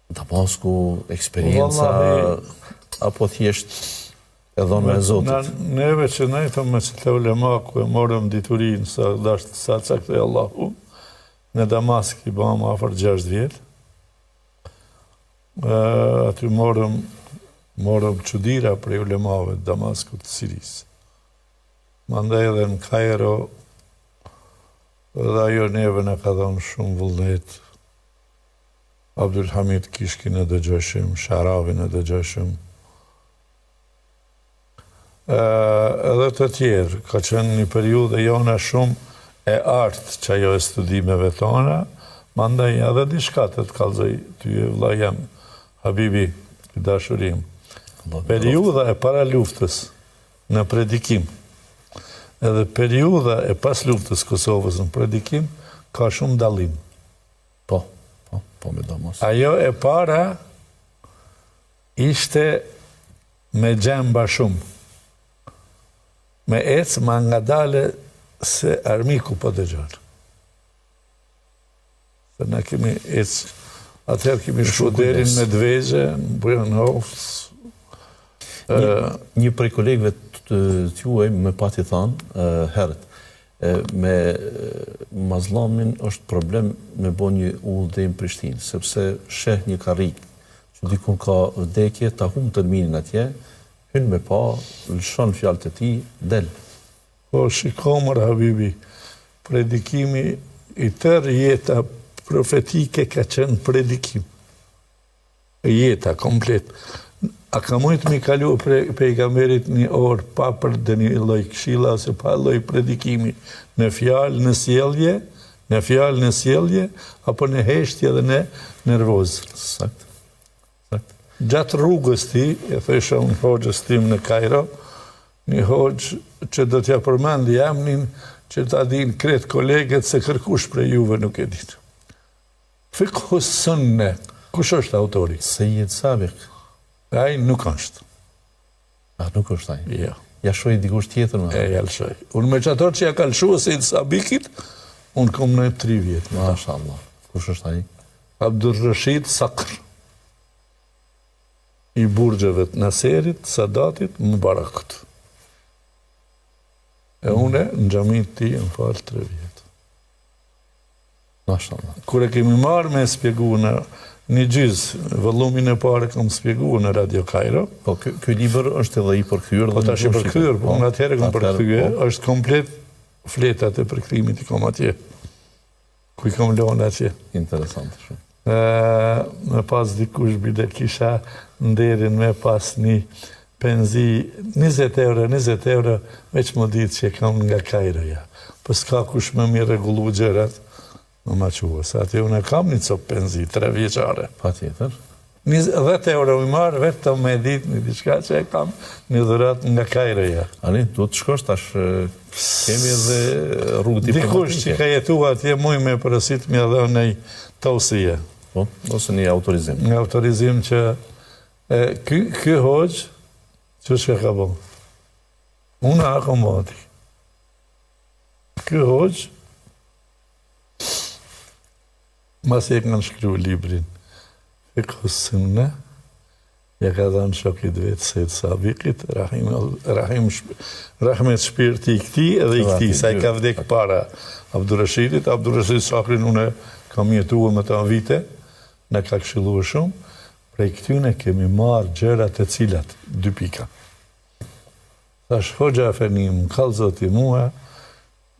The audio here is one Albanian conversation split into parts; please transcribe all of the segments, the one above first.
Damasku, eksperienca, apo thjesht e dhonë me Zotit? Neve që nejtëm me që të ulemaku e morëm diturinë sa caktë e Allahu, në Damask i bëmë afër 6 vjetë. Aty morëm çudira për ulemave të Damaskut të Sirisë. Mandej edhe në Kairo, dhe ajo neve në ka dhënë shumë vullnet. Abdul Hamid Kishkin e dëgjëshim, Sharavin e dëgjëshim. Edhe të tjerë, ka qenë një periudhë jona shumë e artë që ajo e studimeve tona, mandej edhe diçka të kallëzoj ty e vëlla jam, Habibi, i dashurim. Periudha e para luftës në predikim, edhe periudha e pas luftës Kosovës në predikim, ka shumë dallim. Po me domos. Ajo e para ishte me gjemba shumë. Me ecë ma nga dale se armiku po dëgjon. Se na kemi ecë, atëherë kemi shku derin me dvezhe, në bujën hofës. Një prej kolegëve të juaj me pati thanë herët, me mazllamin është problem me bo një udhëtim Prishtinë, sepse sheh një karrik që dikun ka vdekje, ta humbë tërminin atje, hynë me pa, lëshon fjalët e tij, del. Po shikomër, Habibi, predikimi i tërë jeta profetike ka qenë predikim. Jeta komplet. A ka mujtë mi kalu pejgamberit një orë pa për dhe një loj këshilla ose pa loj predikimi në fjalë në sjellje, apo në heshtje dhe në nervozë. Sakt. Gjatë rrugës ti, e thësha unë hoxhës tim në Kairo, një hoxhë që do t'ja përmendi emnin që ta din kretë kolegët se kërkush për juve nuk e ditë. Fikhu sunne, kush është autori? Sejid Sabik. Ai nuk është. Nuk është ai? Jo. Ja shoj dikush tjetër më? Ja lëshoj. Unë me qator që ja ka lëshua Sejid Sabikit, unë kom në 3 vjetë. Mashallah. Kush është ai? Abdur Rashid Sakr. I burgjeve të Naserit, Sadatit, Mubarakut. E une në xhamit ti më falë 3 vjetë. Mashallah. Kure kemi marrë me spjegu në një gjysë, vëllumin e pare kam spjegu në Radio Kairo. Po, ky libër është edhe i përkthyer. Po, tash i përkthyer, po, në atëherë kam përkthyer, është komplet fletat e përkthimit i kom atje. Ku i kom lënë atje. Interesant shumë. Me pas dikush bile kisha nderin me pas një penzi 20 euro, veç më ditë që kam nga Kairoja. Po s'ka kush më mi regullu gjërat, më ma qua, sa ati unë kam një copë penzi, 3 vjeqare. Pa tjetër. 10 euro i marë, vetëm me ditë një diçka që e kam një dhurat nga Kairoja. Ani, du të shkosh tash, kemi edhe rrugë diplomatike. Dikush që ka jetu atje, muj me përësit mi edhe në tausie. Po, ose një autorizim. Një autorizim që ky hoqë, që shka ka bo? Unë a kom bati. Ky hoqë, mas e kanë shkru librin Fikhu Sunne, ja ka dhanë shokit vetë Sejid Sabikit, rahmet shpirti i këti edhe i këti, sa i ka vdek para Abdur Rashidit. Abdur Rashid Sakrin unë kam jetuar me ta vite, në ka këshilluar shumë, prej këtyne kemi marrë gjërat e cilat, 2 pika. Thash, hoxha Fenim, kallëzoti mua,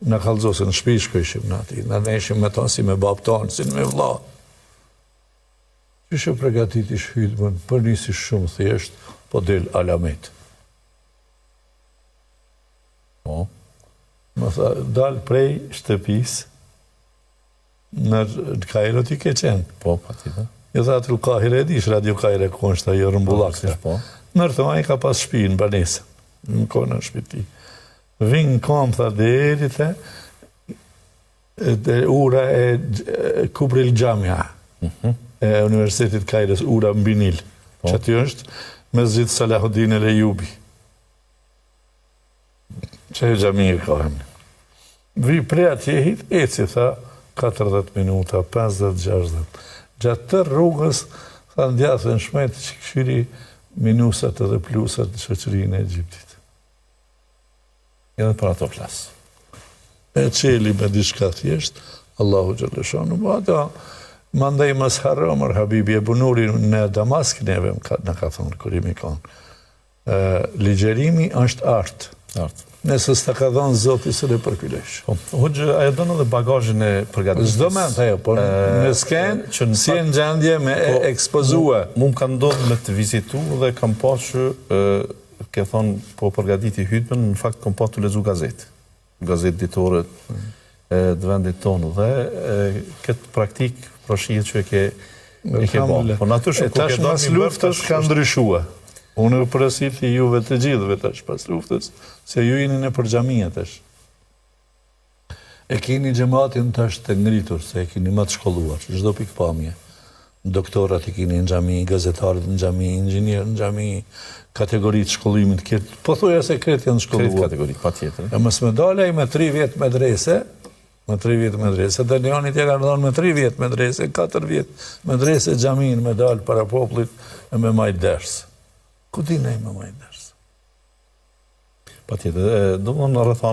në kallëzosën në shpi shkojshim në ati, në neshim me tonë si me bab tonë, si me vla. Që shë pregatit ish hytëmën, për nisi shumë thjesht, po del alamet. Po. Më tha, dal prej shtëpis, në Kairo t'i ke qenë. Po, pa tjetër. I tha, atë Kahire, edish Radio Kahire, ku është ajo rëmbullakëta. Po. Nërtëm, a i ka pas shpi në banesë, në kone në shpiti. Vinë kam, tha, derite, ura e Kubril Gjamja, e Universitetit Kajres, ura Mbinil, që aty është Mesjid Salahuddin El Ejubi. Që e gjami e ka emni. Vi prej atjehit, eci, tha, 40 minuta, 50, 60. Gjatë të rrugës, Tha ndjathën shmet që këshiri minusat edhe plusat në shoqërinë e Egjiptit. Edhe për ato flas. E qeli me diçka thjesht, Allahu Gjellëshanu, ata mandaj mas haramër, Habibi e Bunuri në Damask neve, në ka thonë, kur imi konë. Ligjerimi është artë. Nëse s'ta ka dhënë Zoti së le përkylesh. Hoxhë, ajo don edhe bagazhin e përgatitjes. Çdo moment ajo, po në skenë që si në gjendje me ekspozua. Mu më ka ndodhur me të vizitu dhe kam pasur ke thonë po përgatiti hutbën, në fakt kam pasur të lexu gazetë ditore të vendit tonë dhe këtë praktik proshihet që e ke bërë. Po natyrisht tash pas luftës ka ndryshuar. Unë përësiti juve të gjithëve tash pas luftës, se ju jeni në për xhamia tash. E keni xhamatin tash të ngritur, se e keni më të shkolluar, çdo pikpamje. Doktorat i keni në xhami, gazetarët në xhami, inxhinierët në xhami, kategoritë shkollimit këtë, po thoja se këtë janë shkolluar. Këtë kategori, patjetër. E mos më dalej me 3 vjet medrese, dhe Leonit e ka dhënë me 3 vjet medrese, 4 vjet medrese xhamin me dal para popullit e me majt ders. Ku di ne me majt ders? Patjetër, do të thonë rrethon